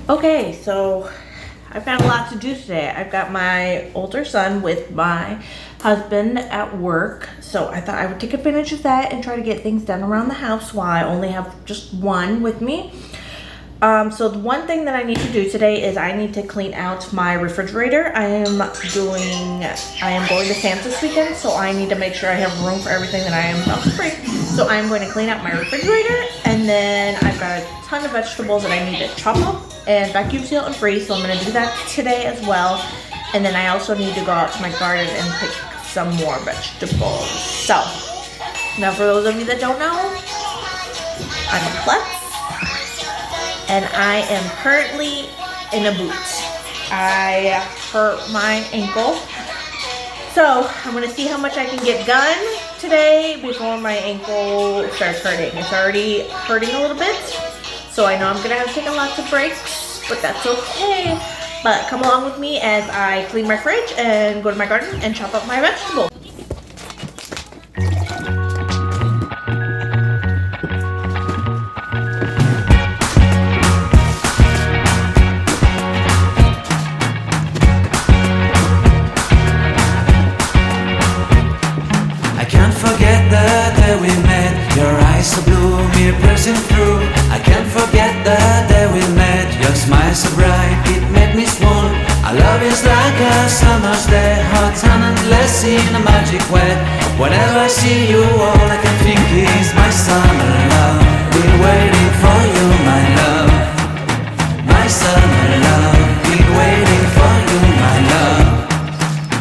Okay, so I've got a lot to do today. I've got my older son with my husband at work, so I thought I would take advantage of that and try to get things done around the house while I only have just one with me. So the one thing that I need to do today is I need to clean out my refrigerator. I am going to Sam's this weekend, so I need to make sure I have room for everything that I am about to bring. So I'm going to clean out my refrigerator, and then I've got a ton of vegetables that I need to chop up and vacuum seal and freeze, so I'm going to do that today as well. And then I also need to go out to my garden and pick some more vegetables. So, now for those of you that don't know, I'm a klutz, and I am currently in a boot. I hurt my ankle, so I'm going to see how much I can get done today before my ankle starts hurting. It's already hurting a little bit. So I know I'm gonna have to take lots of breaks, but that's okay. But come along with me as I clean my fridge and go to my garden and chop up my vegetables. I can't forget the day we met. Your eyes so blue, me pressing through. I can't forget the day we met. Your smile so bright, it made me swoon. Our love is like a summer's day, hot and endless in a magic way. Whenever I see you, all I can think is my summer love. Been waiting for you, my love. My summer love. Been waiting for you, my love.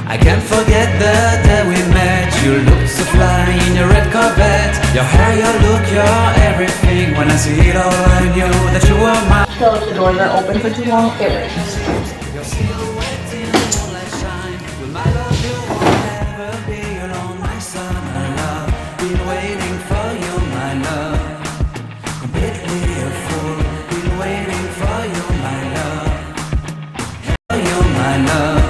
I can't forget the day we met. You looked so fly in your red Corvette. Your hair, your look, your everything. When I see it all, I knew that you were mine. So if the doors are open for too long, it rains. Your silhouette in the moonlight shine. Will my love you will never be alone, my summer love. Been waiting for you, my love. Completely a fool. Been waiting for you, my love. For you, my love.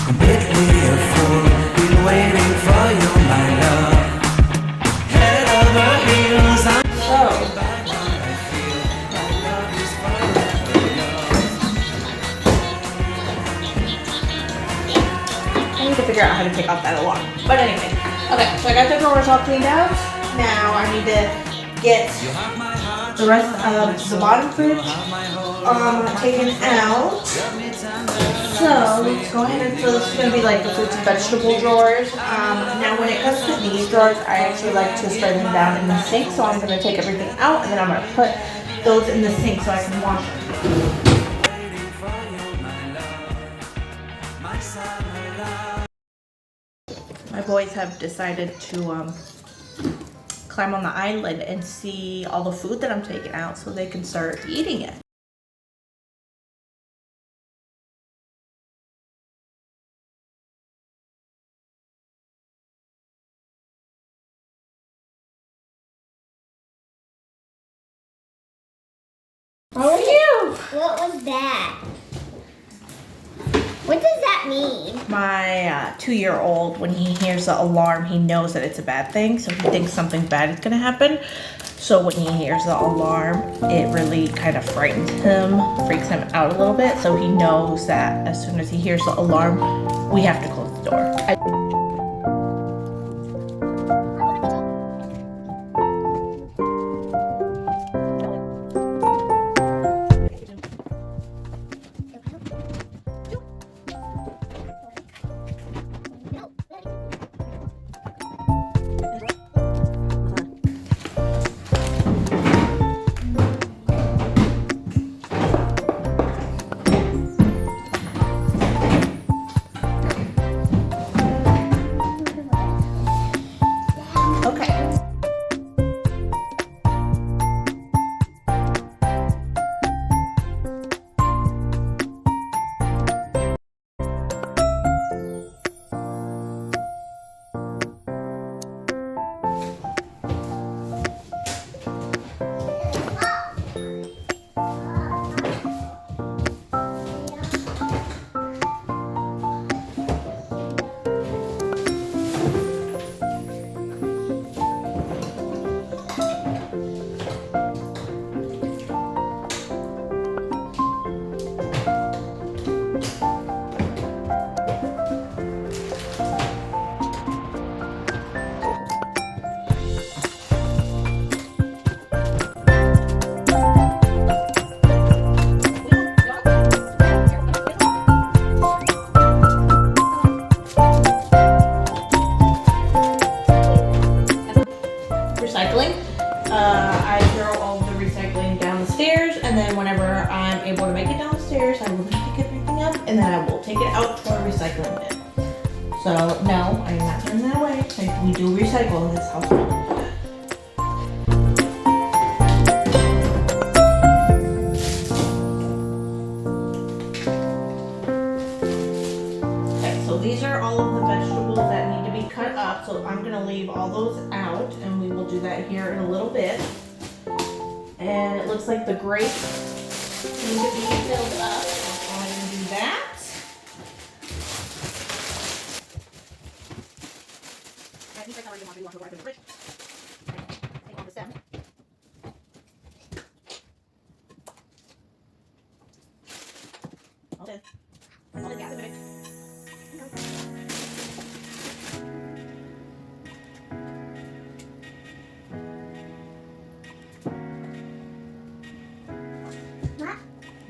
Completely a fool. Been waiting for you, my love. Head over heels, I'm So by what I feel. My love is forever yours. I need to figure out how to take off that alarm. But anyway, okay, so I got the drawers all cleaned out. Now I need to get You have my heart. the rest of the bottom fridge taken out. So let's go ahead and fill this. Is going to be like the fruits and vegetable drawers. Now when it comes to these drawers, I actually like to spread them down in the sink. So I'm going to take everything out and then I'm going to put those in the sink so I can wash them. My boys have decided to climb on the island and see all the food that I'm taking out so they can start eating it. How are you? What was that? What does that mean? My 2-year-old, when he hears the alarm, he knows that it's a bad thing, so he thinks something bad is gonna happen. So when he hears the alarm, it really kind of frightens him, freaks him out a little bit, so he knows that as soon as he hears the alarm, we have to close the door. then whenever I'm able to make it downstairs, I will pick everything up, and then I will take it out to our recycling bin. So no, I'm not throwing that away. Like, we do recycle in this household. Okay, so these are all of the vegetables that need to be cut up. So I'm gonna leave all those out, and we will do that here in a little bit. And it looks like the grapes need to be filled up. So I'm gonna do that.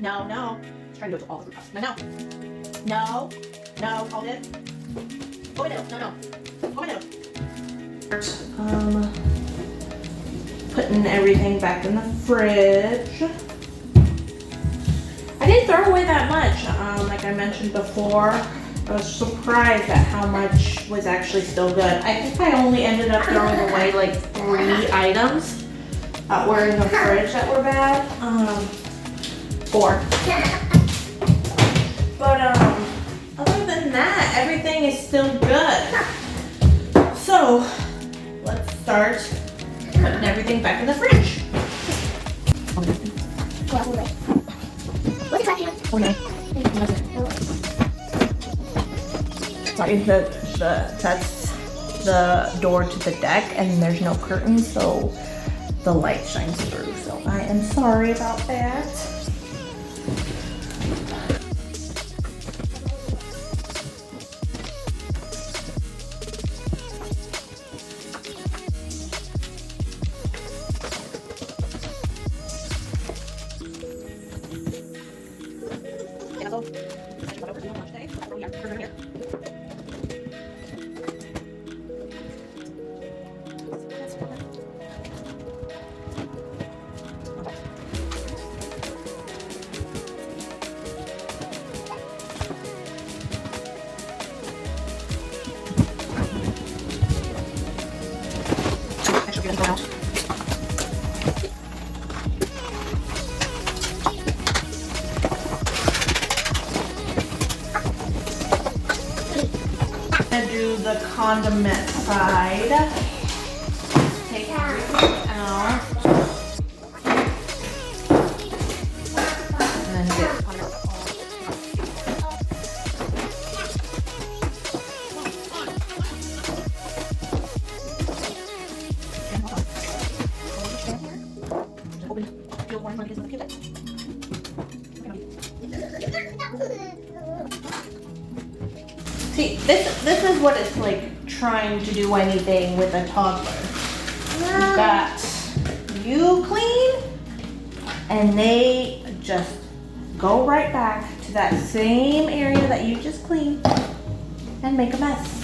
No, no. I'm trying to do it to all the fruit cups. No, no. No, hold it. Hold it. No. Hold it. Putting everything back in the fridge. I didn't throw away that much. Like I mentioned before, I was surprised at how much was actually still good. I think I only ended up throwing away like 3 items that were in the fridge that were bad. 4. But other than that, everything is still good. So let's start putting everything back in the fridge. Sorry, that's the door to the deck, and there's no curtains, so the light shines through. So I am sorry about that. Do the condiment side. Take everything out. And then get See, this is what it's like trying to do anything with a toddler. You got you clean, and they just go right back to that same area that you just cleaned and make a mess.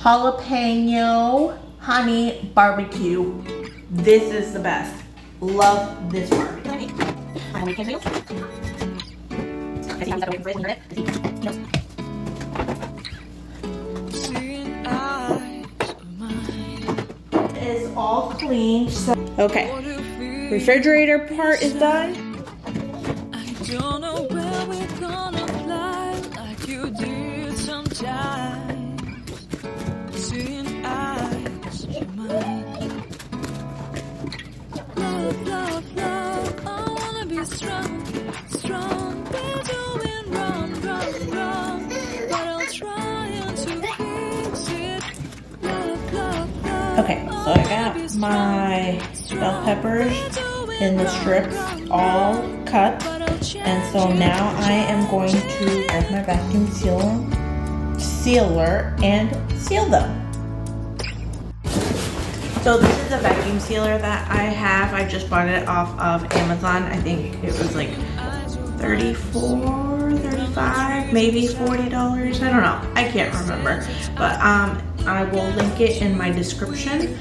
Jalapeno honey barbecue. This is the best. Love this barbecue. It is all clean. So okay, refrigerator part is done. I don't know where we're gonna fly like you did sometimes. Seeing eyes of mine. Love, love, love. I wanna be strong, strong. We're doing wrong, wrong, wrong. But I'll try to fix it. Love, love, love. Okay, so I got my bell peppers in the strips all cut, and so now I am going to grab my vacuum sealer and seal them. So So this is a vacuum sealer that I have. I just bought it off of Amazon. I think it was like $34, $35, maybe $40. I don't know. I can't remember. But I will link it in my description.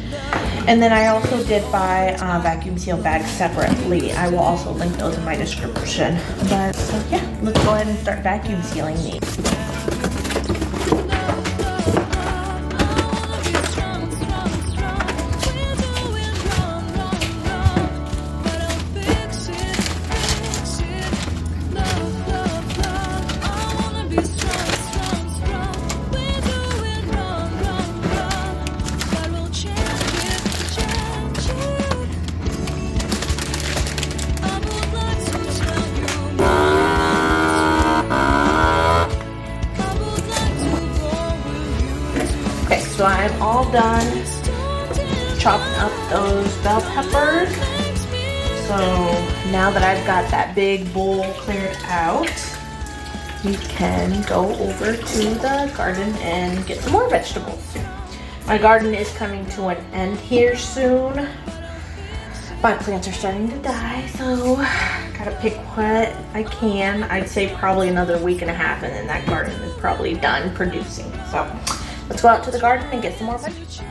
And then I also did buy vacuum seal bags separately. I will also link those in my description. But so yeah, let's go ahead and start vacuum sealing these. Okay, so I'm all done chopping up those bell peppers. So now that I've got that big bowl cleared out, we can go over to the garden and get some more vegetables. My garden is coming to an end here soon. My plants are starting to die, so gotta pick what I can. I'd say probably another week and a half and then that garden is probably done producing. So let's go out to the garden and get some more vegetables.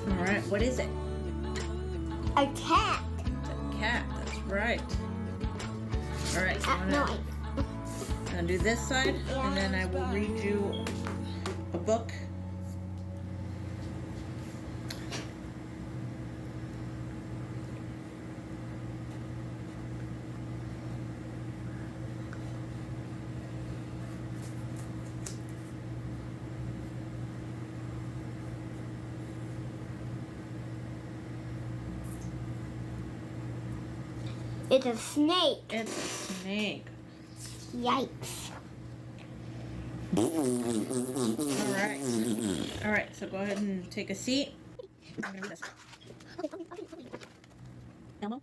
All right, what is it? A cat. It's a cat, that's right. All right, so I'm No, gonna do this side and then I will read you a book. it's a snake. It's a snake. Yikes. All right, so go ahead and take a seat. I'm gonna read this. Elmo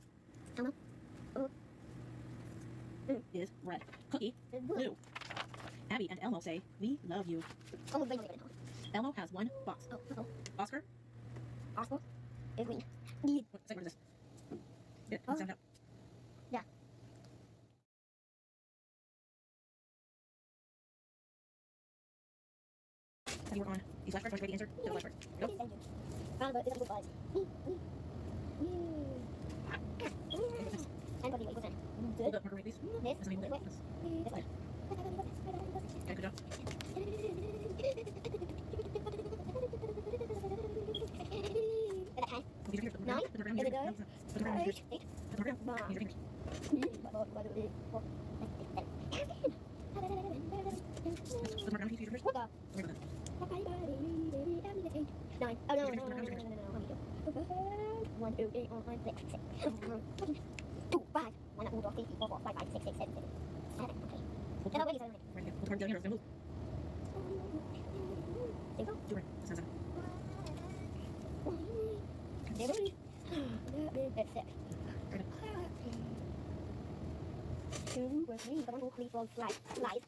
is red. Cookie is blue. Abby and Elmo say, "We love you." Elmo has one box. Oscar? Oscar is green. What is this? Good. Sound out. Yeah. How do you work on these flashcards? Want to read the answer to the flashcard? Go. Thank you. Round is a good buzz. And what do you wait? Hold up, marker, read these. This? That's something Wait. this. Okay, good job. Use your fingers. Nine? Put the marker Is it down. good? Put the marker down. Use your fingers. Eight? Put the marker down. Use your fingers. Nine. Put the marker down. Use your fingers. Oh no. 1, 2, 3, 4, 5, 6, 2, 5. 1, 2, 3, 4, 5, 6, 6, 7, 8. Okay. Put the marker down. Put the marker down. It's gonna move. There you go. Super. That's not That's 6. 2, 3, 1, 2, 3, 4, 5. Light.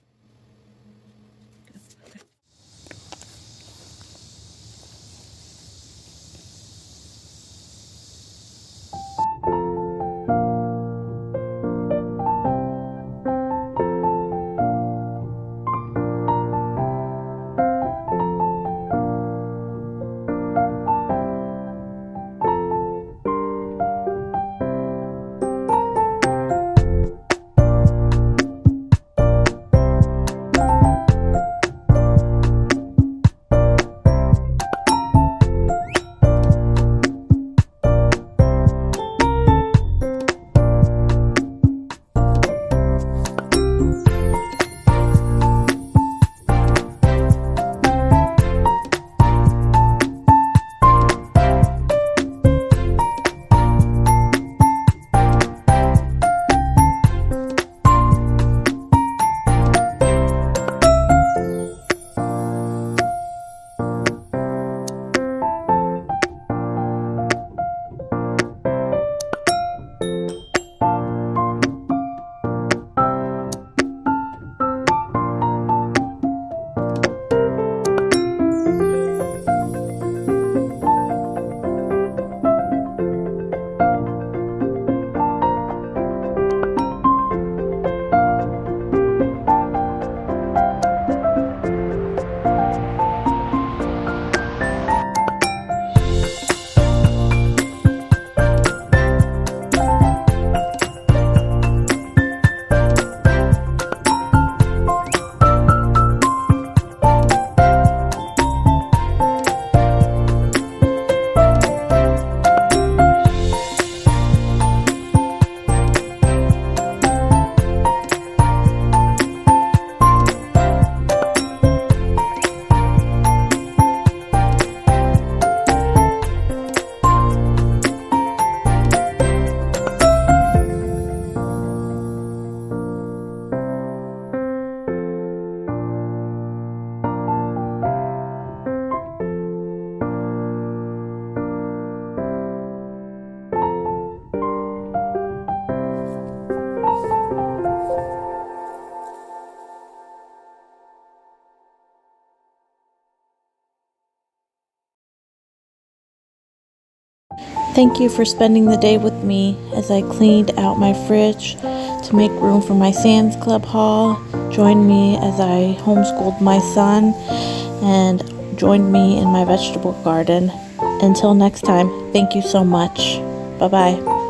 Thank you for spending the day with me as I cleaned out my fridge to make room for my Sam's Club haul. Join me as I homeschooled my son and joined me in my vegetable garden. Until next time, thank you so much. Bye-bye.